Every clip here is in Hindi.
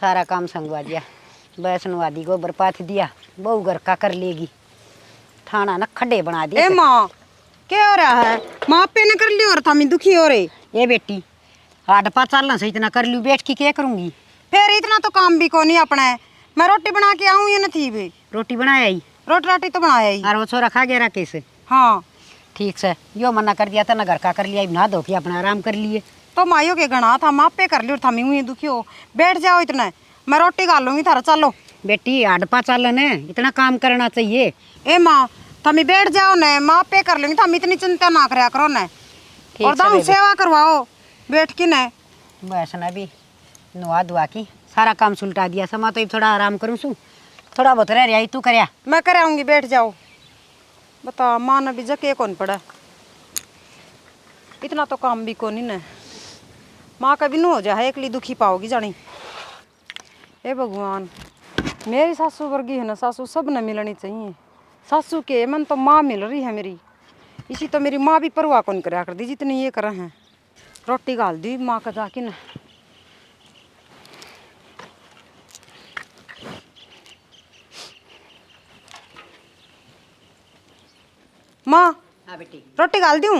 सारा काम संगवा दिया, बैसनवा दी, गोबर पाथ दिया, बहू घर का कर लेगी, थाना न खड्डे बना दिए। ए माँ क्या हो रहा है? माँ पे न कर ली और था मैं दुखी हो रही। ये बेटी आडपा चलना से इतना कर लूँ, बैठ की क्या करूँगी? फिर इतना तो काम भी को नहीं अपना है। मैं रोटी बना के आऊँ या न थी भी रोटी बनाया ही रोटी तो बनाया ही। और वो छोरा खा गया राकेश? हाँ ठीक से यो मना कर दिया था ना, घर का कर लिया, नहा धो के अपना आराम कर लिए। तो माइयों के गणा था, माँ पे कर ली और था मैं यूं ही दुखी हो। बैठ जाओ इतना, मैं रोटी खा लूंगी थारा। चलो बेटी आडपा चलन है, इतना काम करना चाहिए। ए माँ थमी बैठ जाओ न, माँ पे कर लूंगी, थम इतनी चिंता ना करया करो न। ठीक और से दाम बेबे। सेवा करवाओ बैठ के न। बस ना भी नुआ दुआ की सारा काम सुलटा दिया, समा तो थोड़ा आराम करूँ सू, थोड़ा बहुत रह रहा तू करया। मैं कर आऊंगी, बैठ जाओ। बता माँ ने भी जके कौन पड़ा, इतना तो काम भी को नहीं न। माँ का भी न हो जाए एकली दुखी पाओगी जानी। हे भगवान, मेरी सासू वर्गी है ना सासू सब न मिलनी चाहिए। सासू के मन तो माँ मिल रही है मेरी, इसी तो मेरी माँ भी परवाह कौन करा कर दी जितनी ये कर हैं। रोटी गाल दी माँ का जाके न। माँ हाँ बेटी। रोटी गाल दूँ?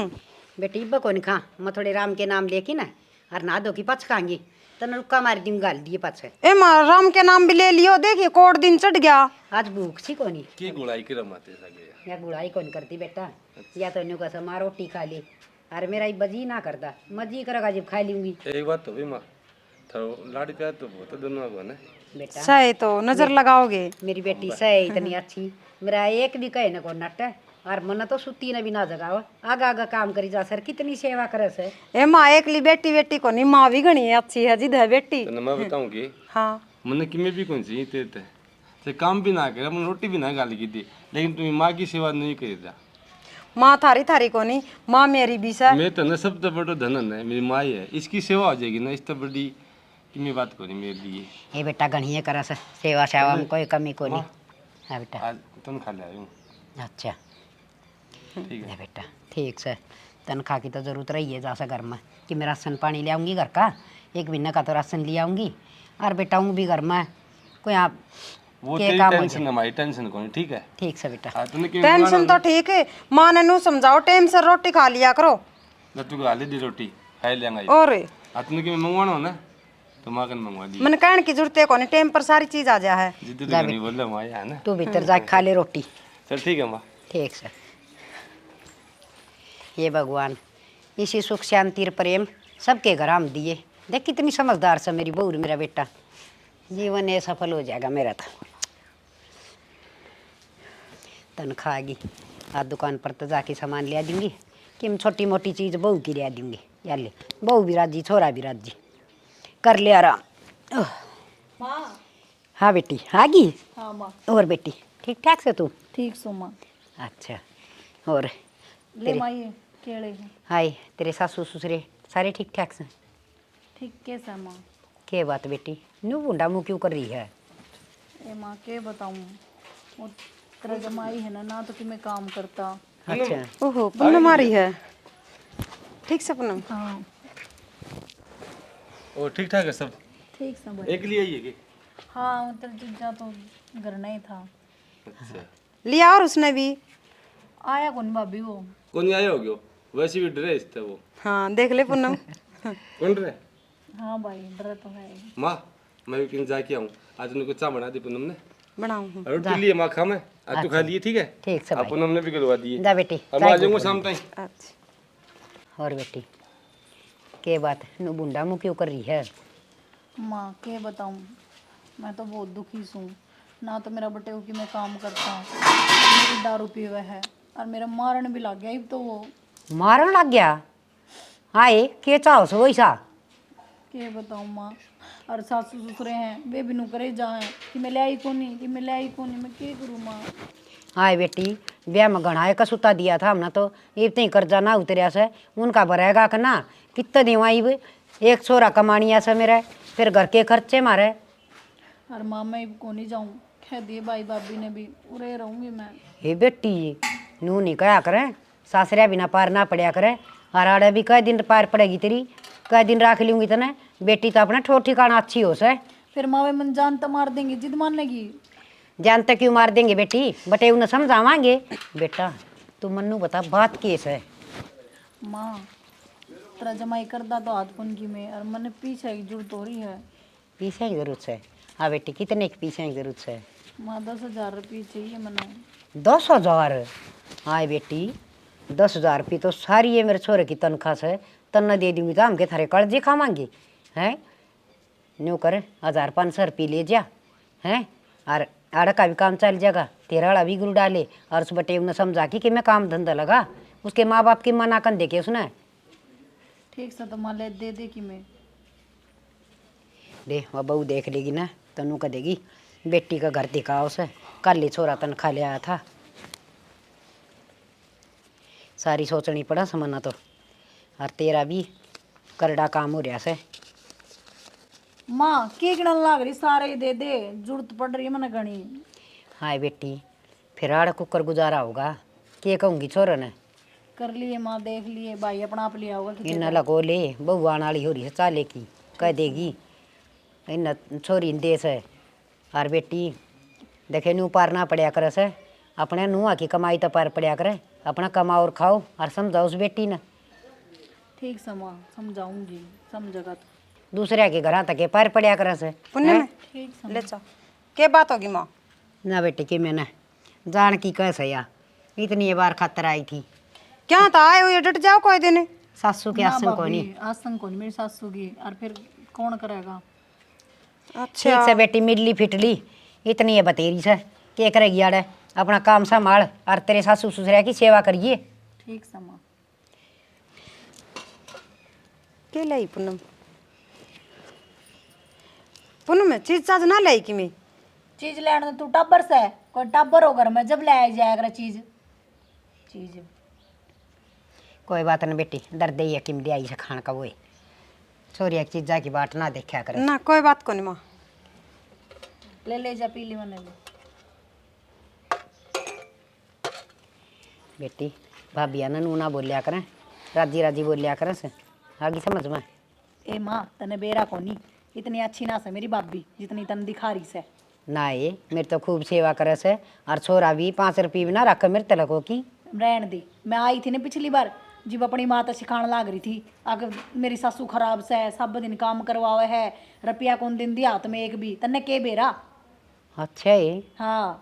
बेटी इब्बा कौन खा, मैं थोड़े राम के नाम लेके ना और नहा धो की पच खाएंगी, तन रुक्का मार दी गाल दिए पाछे। ए माँ राम के नाम भी ले लियो, देखिए कोट दिन चढ़ गया। आज भूख सी कोनी की गुड़ाई के रमाते सगे या गुड़ाई कौन करती बेटा, या तो न्यू का माँ रोटी खा ली, अरे मेरा बजी ना करता, मजी करेगा जब खा लूंगी। एक बात तो भी माँ थोड़ा लाड़ी प्यार तो बहुत दोनों को ना बेटा सही तो नजर लगाओगे। मेरी बेटी सही इतनी अच्छी, मेरा एक भी कहे न को नट, और मन तो सुती न भी ना जगाओ, आगा आगा काम करी जा सर, कितनी सेवा करे से। ए माँ एकली बेटी बेटी को नहीं, माँ भी घनी अच्छी है जिद है बेटी। तो मैं बताऊँ कि हाँ मन की में भी कौन सी तेते से काम भी ना करे, मन रोटी भी ना गाली की थी, लेकिन तुम्हें माँ की सेवा नहीं करी था। माँ थारी थारी को नहीं, माँ मेरी भी है। मैं तो ना सब तो बड़ा धनन है, मेरी माँ ही है, इसकी सेवा हो जाएगी ना, इस तो बड़ी कि मैं बात करी मेरे लिए। ये बेटा घणिए करा से सेवा सेवा में कोई कमी को नहीं। हाँ बेटा। आज तुम खा ले आयूँ। अच्छा ठीक है ले बेटा ठीक से, तनख्वाह की तो जरूरत रही है जैसा घर में कि मैं राशन पानी ले आऊँगी घर का, एक महीने का तो राशन ले आऊँगी, और बेटा हूँ भी घर में कोई आप वो के तेरी काम हो टेंशन जाए। हमारी टेंशन कौन, ठीक है? ठीक से बेटा। हाँ तूने क्यों टेंशन तो ठीक है, माँ ने नू समझाओ टाइम से रोटी खा लिया करो। ना तू गाली दी रोटी खाई लेंगे। और हाँ तूने क्यों मंगवाना हो ना, तो माँ कन मंगवा दी। मन कहने की जरूरत है कोनी, टाइम पर सारी चीज आ जा है। जिद्द तो नहीं बोल रहा माँ है ना। तू भीतर जा खा ले रोटी। चल ठीक है माँ। ठीक से। ये भगवान इसी सुख शांति और प्रेम सबके घर हम दिए, देख कितनी समझदार से मेरी बहू मेरा बेटा, जीवन ये सफल हो जाएगा मेरा तो। तनख्वाह आगी आज दुकान पर तो जाके सामान ले आ दूंगी, कि हम छोटी मोटी चीज़ बहू की ले आ दूंगी, यार ले बहू भी राजी छोरा भी राजी, कर ले आराम। माँ। हाँ बेटी आगी। हाँ माँ। और बेटी ठीक ठाक से तू? ठीक सो माँ। अच्छा और ले माँ ये केले हैं। हाय तेरे सासू ससुरे सारे ठीक ठाक से? ठीक कैसा माँ? के बात बेटी नू बूंडा मुँह क्यों कर रही है? ए माँ के बताऊँ, वो तेरा जमाई है ना तो कि मैं काम करता। अच्छा ओहो पूनम हमारी है, ठीक से पूनम। हाँ ओ ठीक ठाक है सब? ठीक सा भाई। एक लिए ही है कि? हाँ तेरा जीजा तो घर नहीं था। अच्छा लिया और उसने भी। आया कौन भाभी वो? कौन आया हो गयो, वैसे भी ड्रेस था वो। हाँ देख ले पूनम। कौन रे? हाँ भाई डर तो है। माँ मैं भी कहीं जाके आऊँ, आज उनको चाय बना दी पूनम ने, बनाऊँ रोटी लिए माँ खा मैं, आज तू खा लिए ठीक है? ठीक से अब भाई। पूनम ने भी करवा दिए। जा बेटी अब मैं आ जाऊँगा शाम तक। अच्छा। और बेटी के बात नू बूंडा मुँह क्यों कर रही है? माँ के बताऊँ, मैं तो बहुत दुखी हूँ ना, तो मेरा बटे कि मैं काम करता हूँ, मेरी दारू पी हुआ है और मेरा मारन भी लग गया। अब तो वो मारन लग गया? हाय के चाहो सो वैसा? के बताऊँ माँ, और सासू ससुरे हैं वे भी नु करे जाए कि मैं ले आई को नहीं, कि मैं ले आई को नहीं, मैं क्या करूँ माँ? हाय बेटी ब्याह में गढ़ाए का सुता दिया था हमने तो, इतने कर्जा ना उतरिया से उनका भरेगा कि ना, कितना दिवाई एक छोरा कमानिया से मेरे, फिर घर के खर्चे मारे। और माँ मैं को नहीं जाऊँ, कह दिए भाई भाभी ने भी, उरे रहूँगी मैं। हे बेटी नू नहीं कहा करे, सासरिया बिना पार ना पड़या करे, और आड़े भी कई दिन पार पड़ेगी तेरी, कई दिन राख लूँगी तने, बेटी तो अपना ठोर ठिकाना अच्छी हो से, फिर मावे मन जान तो मार देंगे, जिद मानेगी। जानते क्यों मार देंगे बेटी, बटे उन्हें समझावांगे। बेटा तू मन्नू बता बात केस है। माँ तेरा जमाई करदा तो हाथ कौन की में, और मन पीछे की जरूरत हो रही है। पीछे की जरूरत है? हाँ बेटी कितने की पीछे की जरूरत है? माँ 10,000 रुपये चाहिए मने। 10,000? हाँ बेटी 10,000 रुपये तो सारी है मेरे छोरे की तनख्वाह से, तन्ना दे दूंगी तो हम के थारे कर्जे खावांगे हैं। न्यू कर 1,500 रुपये ले जा हैं, और आड़ा का भी काम चल जाएगा, तेरा आड़ा भी गुरु डाले, और उस बटे उन्हें समझा कि मैं काम धंधा लगा, उसके माँ बाप की मना कर देखे उसने। ठीक से तो माँ ले दे दे कि मैं दे वह बहू देख लेगी ना, तनु का देगी। बेटी का घर दिखा उसे, कल ही छोरा तनख्वाह ले आया था। सारी सोचनी पड़ा समझना तो, और तेरा भी करड़ा काम हो रहा से। माँ के गिनन लाग रही, सारे दे दे, जरूरत पड़ रही है मने घनी। हाय बेटी फिर आड़ कुकर गुजारा होगा, के कहूँगी छोरा ने। कर लिए माँ, देख लिए, भाई अपना आप लिया होगा कि इन लगो ले बहू आने वाली हो रही है चाले की, कह देगी इन छोरी देश है। और बेटी देखे नू पार ना पड़या करे से, अपने नुआ की कमाई तो पार पड़या करे, अपना कमाओ और खाओ, और समझाओ उस बेटी ने। ठीक से माँ समझाऊंगी, समझेगा तो। दूसरे के घर तक के पार पड़या करे से। पुण्य में ठीक से ले चल, क्या बात होगी माँ? ना बेटी कि मैंने जान की कैसे या इतनी बार खतर आई थी। क्या था आए हुए डट जाओ कोई दिन। सासू के ना आसन को नहीं। भाभी, आसन को नहीं, मेरी सासू की, और फिर कौन करेगा। अच्छा ठीक से बेटी मिडली फिटली इतनी है बतेरी से, के करेगी आड़े, अपना काम संभाल और तेरे सासू ससुरा की सेवा करिए। ठीक से माँ। के लाई पूनम? पूनम चीज चाज ना लाई कि मैं? चीज लेने तू टब्बर से, कोई टब्बर हो घर में जब ले आई जाया कर चीज। चीज कोई बात नहीं बेटी, दर्द ही है कि मिली आई से खान का वो है। छोरी एक चीज़ की बाट ना देखा करे। ना कोई बात को नहीं माँ। ले ले जा, पी ली मैंने भी। बेटी भाभी आना नू ना बोलिया करें, राजी राजी बोलिया करें से, आगे समझ में। ए माँ तने बेरा कोनी, इतनी अच्छी ना से मेरी भाभी जितनी तन दिखा रही से। ना ये मेरे तो खूब सेवा करे से, और छोरा भी 5 रुपये भी ना रख मेरे तलकों की। रहन दी, मैं आई थी ना पिछली बार, जब अपनी माँ तो सिखाने लाग रही थी, अगर मेरी सासू खराब से है, सब दिन काम करवावे है, रुपया कौन दिन दिया हाथ में एक भी, तन्ने के बेरा। अच्छा ये हाँ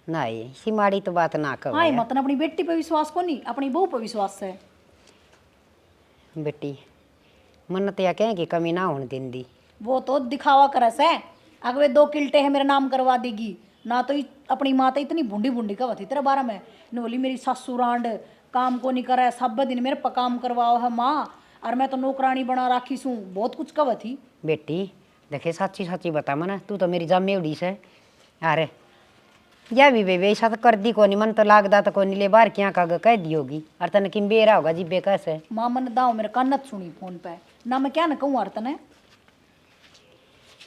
ना ये सिमाड़ी तो बात ना कहो हाँ, यार। मतन अपनी बेटी पे विश्वास को नहीं, अपनी बहू पे विश्वास है। बेटी मन तो या कहें कि कमी ना होने देंदी। वो तो दिखावा करस है, अगर वे 2 किल्टे है मेरा नाम करवा देगी ना, तो अपनी माँ तो इतनी बूढ़ी बूढ़ी कहा थी तेरे बारे में, ने बोली मेरी सासू रांड काम को नहीं करे, सब दिन मेरे पर काम करवाओ है माँ, और मैं तो नौकरानी बना राखी सूँ, बहुत कुछ कहा थी। बेटी देखे सच्ची सच्ची बता मना, तू तो मेरी जामे उड़ी से। अरे या भी बे ऐसा तो कर दी कोनी, मन तो लागदा तो कोनी, ले बार क्या काग कह दी होगी, और तने किम बेरा होगा जिब्बे कैसे। माँ मन दाओ मेरे कानत सुनी फोन पे ना, मैं क्या न कहूँ और तने।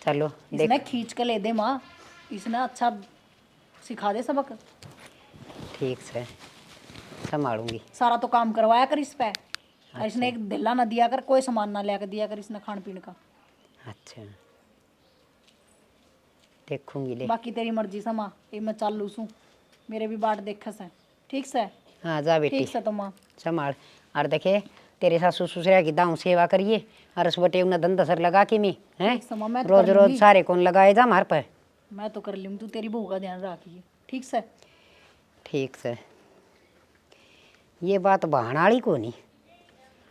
चलो देख इसने खींच के ले दे माँ, इसने अच्छा सिखा दे सबक। ठीक से संभालूंगी। सारा तो काम करवाया कर इस पे, और इसने एक दिल्ला ना दिया कर, कोई सामान ना लिया कर दिया कर इसने खान पीने का। अच्छा देखूंगी ले। बाकी तेरी मर्जी से माँ, ये मैं चालू सूँ, मेरे भी बाट देख से। ठीक से हाँ जा बेटी ठीक से तो माँ। संभाल। और देखे तेरे सासू ससुरा की दाऊँ सेवा करिए, और उस बटे उन्हें धंधा सर लगा के मैं हैं, ठीक से माँ, मैं तो रोज कर रोज लूंगी। सारे कौन लगाए जा मार पे। मैं तो कर लूँ, तू तेरी बहू का ध्यान रखिए। ठीक से ठीक से ये बात बहाना वाली को नहीं,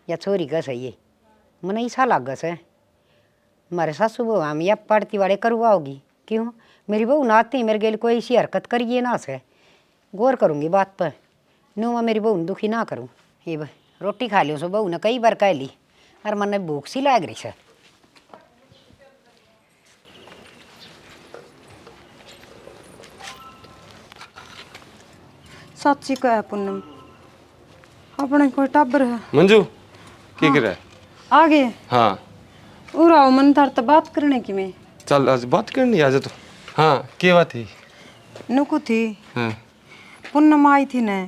या छोरी का सही है, मन ऐसा लागस है हमारे सासू बहू हम या पड़ती वाले करवाओगी। क्यों मेरी बहू नाती मेरे गेल कोई ऐसी हरकत करिए ना से, गौर करूँगी बात पर, नो मैं मेरी बहू दुखी ना करूँ। ये भाई रोटी खा लियो सो बहू ने कई बार कह ली, और मन भूख सी लाग रही से। सच्ची कह पूनम, अपने कोई टब्बर है मंजू क्या कर रहा है? आगे हाँ उराओ मन थार तो बात करने की मैं चल आज बात करनी आज तो। हाँ क्या बात है? नुकू थी हाँ पूनम आई थी ने,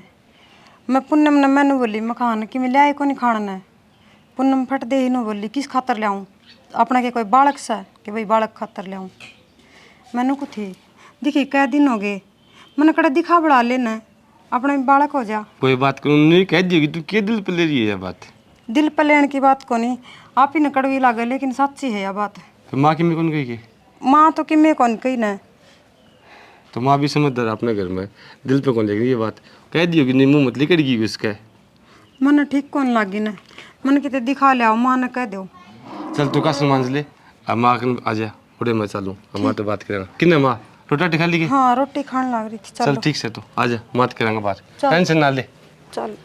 मैं पूनम ने मैंने बोली मैं खाना कि मैं ले आई को नहीं खाना ने, पूनम फट दे ही नो बोली किस खातर ले आऊँ, अपना के कोई बालक सा कि भाई बालक खातर ले आऊँ। मैनू कुथे दिखी कै दिन हो गए, मन कड़ा दिखा बढ़ा लेना है, अपना भी बालक हो जा। कोई बात करूँ नहीं कह दिएगी, तू क्या दिल पे ले रही है ये बात? दिल पर लेने की बात को नहीं, आप ही न कड़वी लागे, लेकिन सच्ची है यह बात। फिर माँ की मैं कौन कही? माँ तो कि मैं कौन कही ना। तो माँ भी समझदार अपने घर में, दिल पे कौन लेगी ये बात? कह दियो कि नहीं मुँह मत लिकड़गी उसका। मन ठीक कौन लागी ना, मन कितने दिखा ले आओ, माँ ने कह दो। चल तू कसम मान ले, अब माँ आ जा, उड़े मैं चलूँ, अब माँ तो बात करेंगे किन्ने माँ रोटी खा ली के? हाँ रोटी खाने लग रही थी। चल ठीक से, तो आ जा, बात करेंगे बात, चल। टेंशन ना ले। चल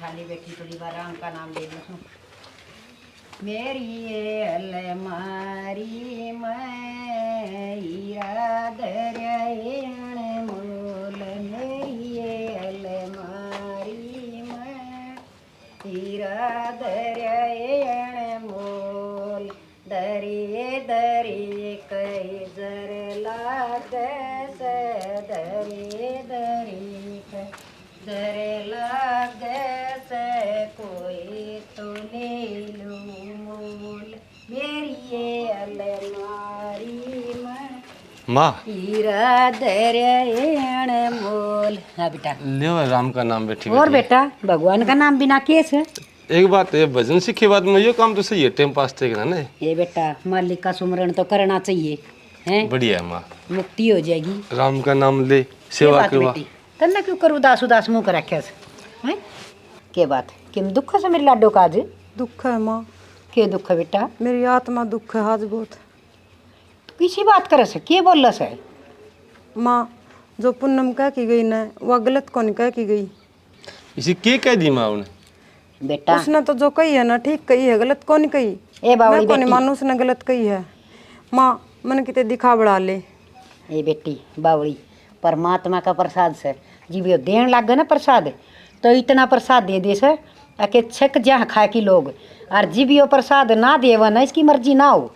खाली बैठी थोड़ी बार राम का नाम ले लूँ। मेरी अलमारी में हीरा दरियाण मोल, मेरी अलमारी में हीरा दरियाण मोल, दरिए दरिए कई जर लागे से, दरिए दरिए कई जर लागे से, कोई तो ले लूं मोल, मेरी ये अलमारी में माँ हीरा दरियाण मोल। हाँ बेटा, ले राम का नाम बैठी और बैठी। बेटा भगवान का नाम बिना केस है। एक बात है, भजन सीखे बाद में ये काम तो सही है, टाइम पास थे ना। ये बेटा मालिक का सुमरण तो करना चाहिए, हैं? बढ़िया है माँ, मुक्ति हो जाएगी। राम का नाम ले, ये सेवा बात करवा। बेटी, तन्ना क्यों करूँ उदास उदास मुँह कर रखे हैं? के बात किम दुख से मेरे लाडो का आज? दुख है माँ, के दुख है बेटा? मेरी आत्मा दुख है आज बहुत। किसी बात करे से के बोल से? माँ जो पूनम कह की गई ना, वह गलत कौन कह की गई। इसे के कह दी माँ उन्हें? बेटा उसने तो जो कही है ना ठीक कही है, गलत कौन कही। ए बावली मैं कौन बेटी, मानू उसने गलत कही है। माँ मन कितने दिखा बढ़ा ले। ए बेटी बावली, परमात्मा का प्रसाद से जीव देन लाग गए ना प्रसाद, तो इतना प्रसाद दे दे से आके छक जहाँ खा की लोग, और जीवियो प्रसाद ना देव ना, इसकी मर्जी ना हो,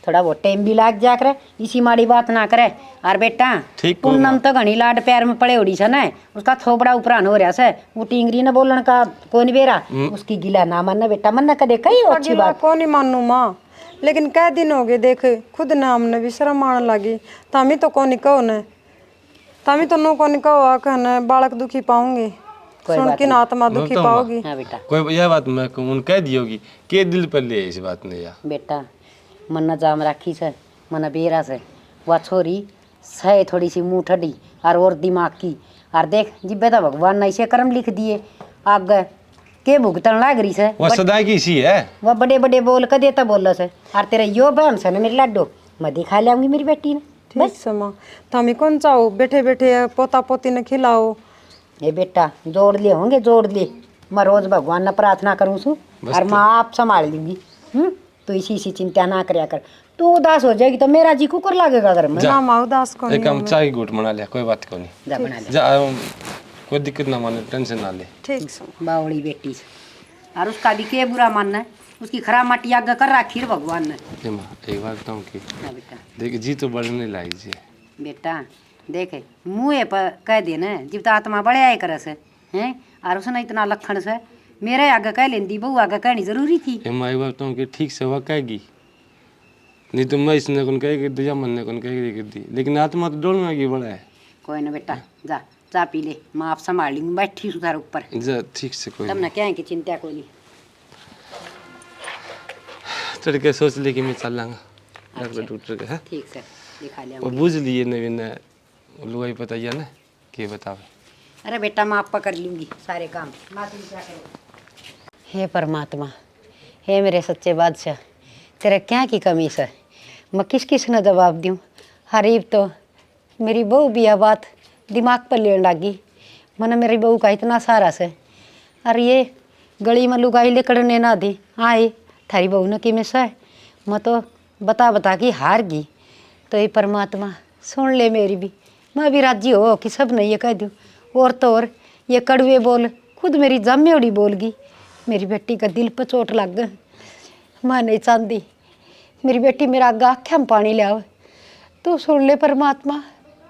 थोड़ा बहुत टाइम भी लाग जा करे, इसी माड़ी बात ना करे। और बेटा ठीक पूनम तो घनी लाड पैर में पड़े उड़ी से ना, उसका थोपड़ा उपरान हो रहा से, वो टिंगरी न बोलन का कौन बेरा, उसकी गिला ना मन बेटा, मन न कदे कही अच्छी बात। कौन ही मानू माँ, लेकिन कै दिन हो गए देख खुद ने हमने भी शर्म आने लगी। तामी तो कौन कहो न, तामी तो नो कौन कहो आ कहना बालक दुखी पाऊंगे, सुन के ना आत्मा दुखी पाओगी। हाँ बेटा, कोई यह बात मैं कहूँ कह दी होगी के दिल पर ले इस बात ने या बेटा मन न जाम राखी से, मन बेरा से, वह छोरी सह थोड़ी सी मुँह ठडी और दिमाग की, और देख जिब्बे तो भगवान ने ऐसे कर्म लिख दिए आगे के भुगतन लाग रही से। वह सदा की इसी है, वह बड़े बड़े बोल के देता बोल से, और तेरा यो बहन से ना मेरी लाडो मैं दिखा लाऊंगी मेरी बेटी ने। ठीक से माँ, तामी कौन चाहो बैठे बैठे पोता पोती ने खिलाओ। ये बेटा जोड़ ले होंगे जोड़ ले, मैं रोज भगवान ने प्रार्थना करूँ सू, और माँ आप संभाल लूंगी। तो इसी चिंता ना करया कर, तू उदास हो जाएगी तो मेरा जी कुकर लागेगा घर में। ना माँ उदास कौन एक हम चाय घूट बना लिया, कोई बात को नहीं, जा बना ले जा कोई दिक्कत ना माने, टेंशन ना ले। ठीक से बावड़ी बेटी से, और उसका भी के बुरा मानना है, उसकी खराब माटी आगे कर रखी है भगवान ने। ये माँ एक बात बताऊँ कि हाँ बेटा, देख जी तो बढ़ने लाई जी, बेटा देखे मुँह पर कह दे न जब तो आत्मा बड़े आए करे से हैं, और उसने इतना लखन से मेरे आगे कह लेंदी, बहू आगे कहनी जरूरी थी। ये माँ एक बात बताऊँ कि ठीक से वह कहेगी, नहीं तो मैं इसने कौन कहेगी दूजा मन ने कौन कहेगी दी, लेकिन आत्मा तो डोल में बड़ा है। कोई ना बेटा, जा चा पी ले, माँ आप संभाल लूंगी, बैठी सुधार ऊपर, जा ठीक से कोई तब ना क्या है कि चिंता कोई नहीं। चढ़ के सोच ले कि मैं चल लाऊंगा डॉक्टर के है, ठीक से दिखा लिया। और बुझ लिए नवीन लुगाई पता ही है ना कि बतावे। अरे बेटा माँ आप कर लूंगी सारे काम, माँ तुम क्या करो। हे परमात्मा, हे मेरे सच्चे बादशाह, तेरे क्या की कमी से मैं किस किस ने जवाब दूँ। हरीब तो मेरी बहू भी यह बात दिमाग पर लेने लगी, मैंने मेरी बहू का इतना सारा से, अरे ये गली में लुगाई लेकर ना दी आए थारी बहू ने कि मैं सह, मैं तो बता बता के हार गई। तो ये परमात्मा सुन ले मेरी भी, मैं भी राजी हो कि सब ने ये कह दूँ, और तो और ये कड़वे बोल खुद मेरी जम्मेड़ी बोल गई, मेरी बेटी का दिल पर चोट लग गई। मैं नहीं चाहती मेरी बेटी मेरा आगे आँखें में पानी ले आवे, तू सुन ले परमात्मा,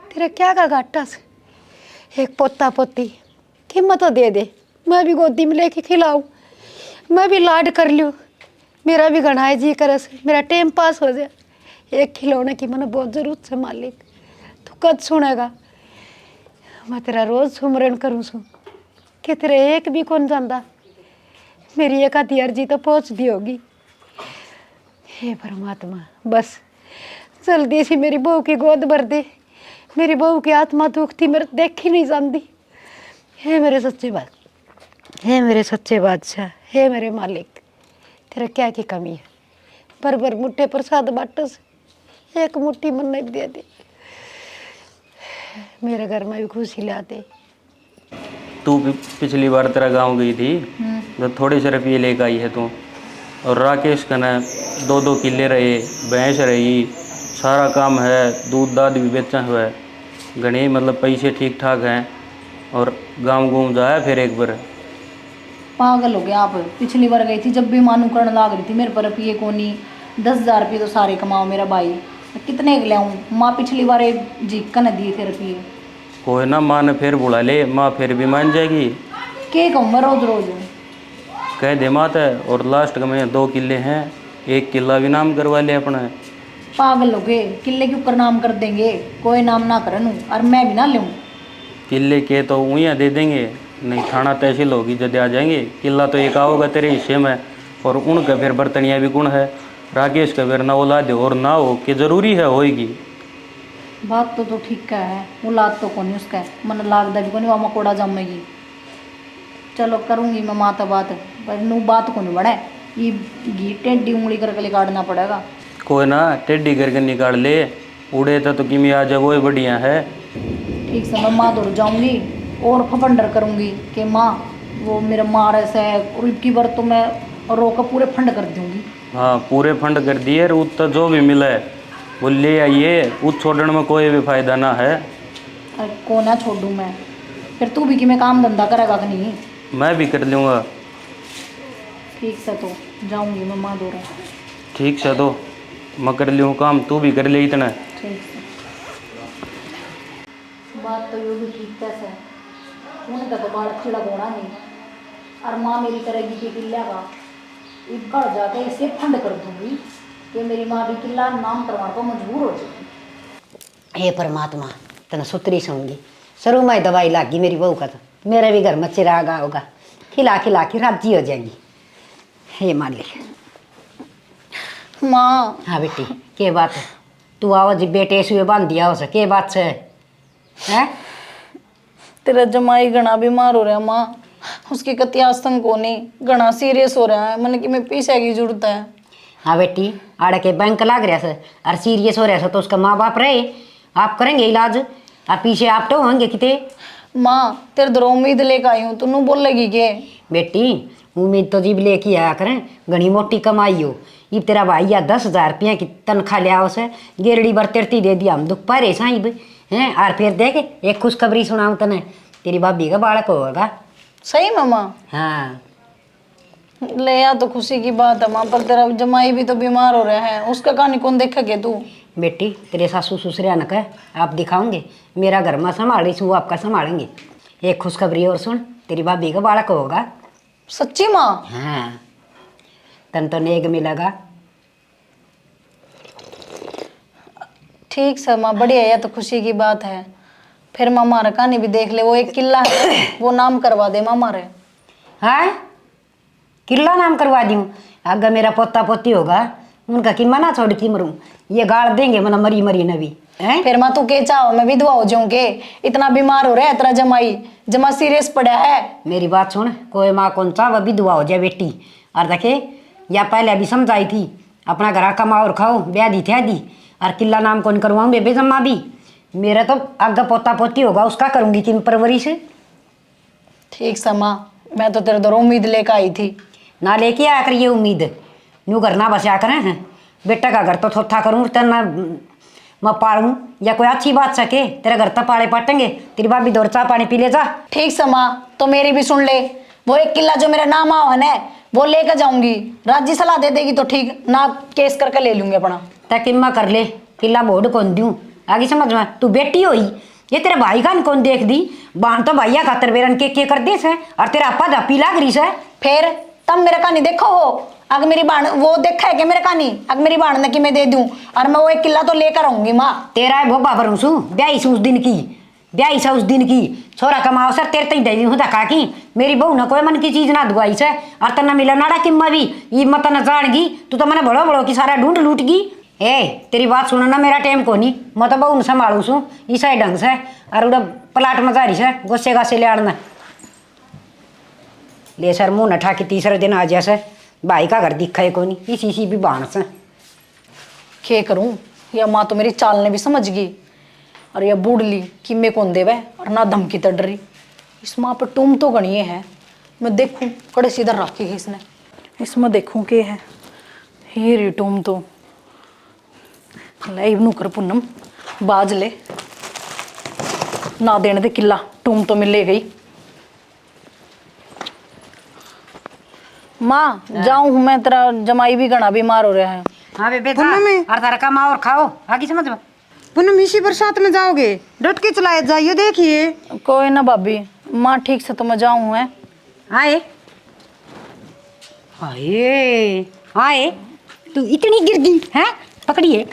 तेरा क्या का घाटा से एक पोता पोती कीमत तो दे दे, मैं भी गोदी में लेके खिलाऊं, मैं भी लाड कर लूँ, मेरा भी घना है जी करे से मेरा टाइम पास हो जाए। एक खिलौने की मैंने बहुत जरूरत है मालिक, तू कद सुनेगा। मैं तेरा रोज सुमरन करूँ सू कि तेरे एक भी कौन जानता, मेरी एक आधी अर्जी तो पहुँचती होगी। हे परमात्मा, बस जल्दी सी मेरी बहू की गोद भर दे। मेरी बहू की आत्मा दुखती मेरे देखी नहीं जानती। हे मेरे सच्चे हे मेरे सच्चे बादशाह, हे मेरे मालिक, तेरा क्या की कमी है। भर भर मुट्ठे प्रसाद बाटस, एक मुट्ठी मन नहीं दे दे। मेरे घर में भी खुशी लाते। तू पिछली बार तेरा गांव गई थी जब थोड़े से रुपये लेकर आई है तू, और राकेश का ना 2-2 किले रहे, भैंस रही, सारा काम है, दूध दाद भी बेचा हुआ है, घने मतलब पैसे ठीक ठाक हैं, और गांव घूम जाया फिर एक बार। पागल हो गया आप। पिछली बार गई थी जब भी मानू करण लाग रही थी मेरे पर रुपये को नहीं, 10,000 रुपये तो सारे कमाओ मेरा भाई, मैं कितने के ले आऊँ। माँ पिछली बार जीका न दिए थे रुपये। कोई ना, माँ ने फिर बुला ले, माँ फिर भी मान जाएगी। के कहूँ मैं रोज रोज। कह दे मात है, और लास्ट का में 2 किले हैं, 1 किला भी नाम करवा ले अपना। पागल हो गए, किले के ऊपर नाम कर देंगे, कोई नाम ना करन और मैं भी ना लूँ। किले के तो ऊँया दे देंगे, नहीं थाना तहसील होगी जब आ जाएंगे। किला तो एक आओगा तेरे हिस्से में, और उनका फिर बर्तनिया भी गुण है। राकेश का फिर ना औलाद और ना हो कि जरूरी है होएगी। बात तो ठीक है, औलाद तो कौन उसका है, मन लागदा भी कौन वहाँ मकोड़ा जमेगी। चलो करूँगी मैं माता बात, पर नू बात को नहीं बढ़े, ये घी टेढ़ी उंगली करके काटना पड़ेगा। कोई ना, टेढ़ी करके निकाल ले, उड़े तो किमी आ जाए वो बढ़िया है। ठीक से मैं माँ दूर जाऊँगी और फफंडर करूँगी कि माँ वो मेरा मार ऐसा है, और इनकी बार तो मैं रोक पूरे फंड कर दूँगी। हाँ, पूरे फंड कर दिए, उत तो जो भी मिला है वो ले आइए, उस छोड़ने में कोई भी फायदा ना है। अरे को ना छोड़ूँ मैं, फिर तू भी कि मैं काम धंधा करेगा कि नहीं। मैं भी कर लूँगा। ठीक से तो जाऊँगी मैं माँ दूर। ठीक से तो मैं कर लूँ काम, तू भी कर ले इतना। ठीक से बात तो ये भी ठीक है, उनका तो बाल चिड़ा गोना नहीं, और माँ मेरी करेगी कि किला का एक घर जाके इसे फंड कर दूंगी कि मेरी माँ भी किला नाम करवाने को मजबूर हो जाएगी। हे परमात्मा, तना सुतरी सूंगी शुरू में दवाई लागी मेरी बहू का, तो मेरे भी घर में चिरागा होगा, खिला खिला के राजी हो जाएंगी। हे मालिक। माँ। हाँ बेटी, के बात है? तू आओ जी बेटे सुए बांध दिया हो के बात से है? तेरा जमाई घना बीमार हो रहा है माँ, उसकी कति आस्तंग को नहीं, घना सीरियस हो रहा है, मैंने कि मैं पैसे की जरूरत है। हाँ बेटी, आड़े के बैंक लाग रहा है और सीरियस हो रहा है, तो उसका माँ बाप रहे, आप करेंगे इलाज, आप पीछे आप तो होंगे कितने। माँ तेरे दर उम्मीद लेकर आई हूँ, तू बोलेगी के? बेटी उम्मीद तो जीव लेके आया करें, घनी मोटी कमाई हो। ये तेरा भाई या 10,000 रुपया की तनख्वाह लिया उसे, गेरड़ी बर तिरती दे दिया, हम दुख पा रहे साहिब हैं। और फिर देख एक खुशखबरी सुनाऊँ तने, तेरी भाभी का बालक होगा। सही मामा? हाँ ले आ तो खुशी की बात है माँ, पर तेरा जमाई भी तो बीमार हो रहा है, उसका कहानी कौन देखेगे तू? बेटी तेरे सासू ससुर न कह आप दिखाओगे, मेरा घर में संभाल रही, वो आपका संभालेंगे। एक खुशखबरी और सुन, तेरी भाभी का बालक होगा। सच्ची माँ? हाँ, तन तो नेग मिलेगा। ठीक है माँ, बढ़िया है, तो खुशी की बात है। फिर मामा रे कहानी भी देख ले, वो एक किला है वो नाम करवा दे मामा रे। हाँ, किला नाम करवा दूँ? अगर मेरा पोता पोती होगा उनका कि मना छोड़ के मरूँ, ये गाड़ देंगे मना मरी मरी नबी हैं। फिर माँ तू के चाहो मैं विधवा हो जाऊँ के? इतना बीमार हो रहा है तेरा जमाई, जमा सीरियस पड़ा है। मेरी बात सुन, कोई माँ कौन सा वह विधवा हो जाए बेटी। और देखे या पहले अभी समझाई थी, अपना घर कमाओ और खाओ, ब्याह दी थे दी, और किला नाम कौन करवाऊँ बेबे जम्मा भी। मेरा तो अगर पोता पोती होगा उसका करूँगी कि परवरिश। ठीक है माँ, मैं तो तेरे दर उम्मीद लेकर आई थी। ना लेके आया कर ये उम्मीद, न्यू घर ना बसा करें हैं। बेटा का घर तो थोथा करूँ तो ना मैं पालूँ, या कोई अच्छी बात सके तेरे घर तक पाड़े पटेंगे, तेरी भाभी दौड़ चाह पानी पी ले जा। ठीक है माँ, तो मेरी भी सुन ले, वो एक किला जो मेरा नाम आओ है ना वो लेकर जाऊंगी, राज्य सलाह दे देगी तो ठीक, ना केस करके ले लूंगी अपना। तक इम्मा कर ले, किला बोर्ड कौन दूँ आगे समझ में। तू बेटी होई, ये तेरे भाई का कौन देख दी, बान तो भैया खातर बेरन के कर दे से, और तेरा अपा धापी लाग रही से। फिर तब मेरा कहानी देखो हो, अगर मेरी बाण वो देखा है कि मेरे कहानी अगर मेरी बाण ने कि मैं दे दूं और मैं वो 1 किला तो लेकर आऊंगी माँ। तेरा है भोबा भरूं सू ब्याई से उस दिन की ब्याई से उस दिन की छोरा कमाओ सर तेरे तई दे दी हूं धक्का की मेरी बहू न कोई मन की चीज ना दुआई से और तना मिला नाड़ा कि मैं भी ये मत न जानगी तू तो मैंने बड़ो बड़ो की सारा ढूंढ लूट गई। ए तेरी बात सुनो ना मेरा टाइम को नहीं मैं तो बहू न संभालू सू ईसा ढंग से और उड़ा प्लाट मजारी से गोसे गासे ले आड़ना ले सर मुंह न ठा के तीसरे दिन आ जैसे भाई का घर दिखा है को नहीं इसी भी बाण से क्या करूं या माँ तो मेरी चाल ने भी समझ गई और यह बूढ़ली कि मैं कौन देवे और ना धमकी तड़ रही। इस माँ पर टूम तो गणिए है मैं देखूं कड़े सीधा रखी है इसने इसमें देखूं के है ये री टूम तो ले इवनू कर पुनम बाज ले ना देने दे किला टूम तो मिले गई। माँ जाऊं हूं मैं तेरा जमाई भी घना बीमार हो रहा है। हाँ बेबे पुनम में और तारा कमाओ और खाओ आगे समझ में पुनम इसी बरसात में जाओगे डट के चलाए जाइए देखिए। कोई ना भाभी माँ ठीक से तो मैं जाऊं है। आए आए आए तू इतनी गिर गई है पकड़िए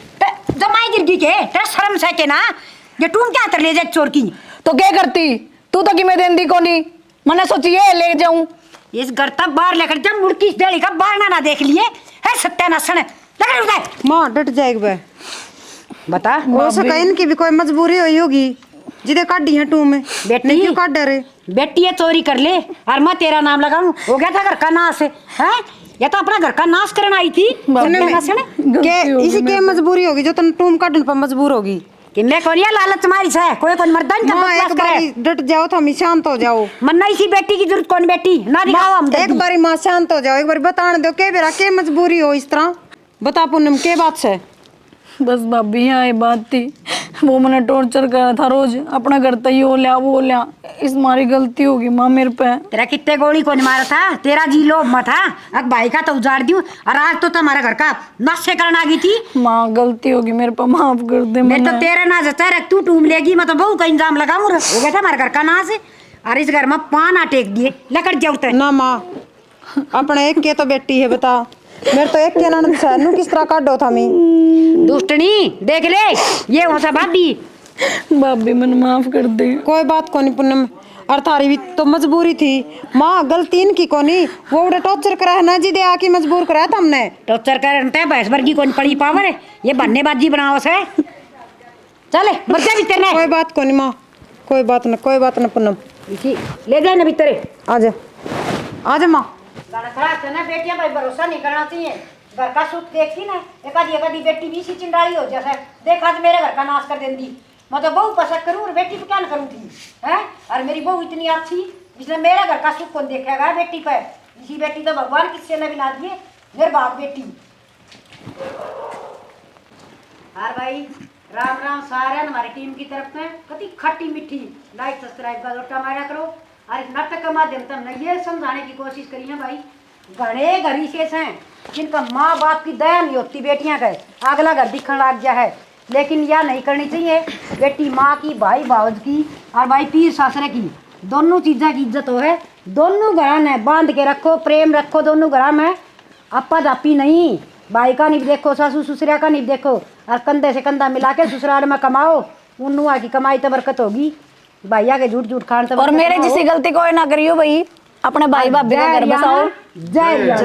जमाई गिर गई के तेरा शर्म से के ना ये टूम क्या कर ले जाए चोर की तो क्या करती तू तो कि मैं देंदी को नहीं मैंने सोची ये ले जाऊं इस घर तक बाहर लेकर जब मुड़की इस डेली का बाहर ना देख लिए है सत्यानाशन लेकर उठाए माँ डट जाएगी बे बता हो सका इनकी भी कोई मजबूरी हुई होगी जिदे काटी है टू में बेटी क्यों काट डरे बेटी ये चोरी कर ले और मैं तेरा नाम लगाऊं हो गया था घर का नाश है या तो अपना घर का नाश करना आई थी इसी के मजबूरी होगी जो तुम टूम काटने पर मजबूर होगी कि मैं कौन लालच मारी से कोई कौन मर्दान का माँ बकवास एक करे बारी डट जाओ तो हम शांत हो जाओ मन्ना इसी बेटी की जरूरत कौन बेटी ना दिखाओ हम एक बारी माँ शांत हो जाओ एक बारी बताने दो के बेरा के मजबूरी हो इस तरह बता पूनम के बात से बस भाभी यहाँ ये बात थी वो मैंने टॉर्चर करा था रोज अपना घर तय हो लिया वो लिया इस मारी गलती होगी माँ मेरे पे। तेरा कितने गोली कौन मारा था तेरा जी लोभ मत था अब भाई का तो उजाड़ दूं और आज तो तुम्हारा घर का नशे करने आ गई थी। माँ गलती होगी मेरे पे माफ कर दे। मैं तो तेरा ना जचा रख तू टूम लेगी मैं तो बहू का इंजाम लगाऊं हो गया था हमारे घर का नाश और इस घर में पाना टेक दिए लकड़ जाऊते ना माँ अपने एक के तो बेटी है बता मेरे तो एक के ननद से किस तरह काटो था मैं दुष्टनी देख ले ये हो सा भाभी भाभी मैंने माफ कर दे। कोई बात को नहीं पूनम और थारी भी तो मजबूरी थी माँ गलती इनकी को नहीं वो उड़े टॉर्चर करा है ना जिदे आके मजबूर कराया था हमने टॉर्चर करते भैंस वर्गी कौन पड़ी पावर है ये बन्नेबाजी बनाओ से चले बच्चा भी तेरे कोई बात को नहीं माँ कोई बात न पूनम इसी ले जाए ना भीतर आजा माँ ना बेटियां भाई भरोसा नहीं करना चाहिए घर का सुख देखती ना एक आधी बेटी भी इसी चिंडाली हो जैसे देख आज मेरे घर का नाश कर देंगी मैं तो बहू पसंद करूँ और बेटी को क्या न करूँ थी है और मेरी बहू इतनी अच्छी इसलिए मेरा घर का सुख कौन देखेगा बेटी पर इसी बेटी तो भगवान किससे न मिला दिए मेरे बाप बेटी। और भाई राम राम सारे हमारी टीम की तरफ से कति खट्टी मीठी लाइक सब्सक्राइब का लोटा मारा करो और इस नाटक के माध्यम से हमने ये समझाने की कोशिश करी है भाई घने घरी से हैं जिनका माँ बाप की दया नहीं होती बेटियां का अगला घर दिखने लग गया है लेकिन यह नहीं करनी चाहिए बेटी माँ की भाई भावज की और भाई पीर सासरे की दोनों चीज़ों की इज्जत हो है दोनों घर में बांध के रखो प्रेम रखो दोनों घर में अपा जापी नहीं भाई का नहीं देखो सासू ससुरा का नहीं देखो और कंधे से कंधा मिला के ससुराल में कमाओ उन नुआ की कमाई तो बरकत होगी भैया के झूठ झूठ खान और मेरे जैसी गलती कोई ना करियो भाई अपने भाई भाभी का घर बसाओ। जय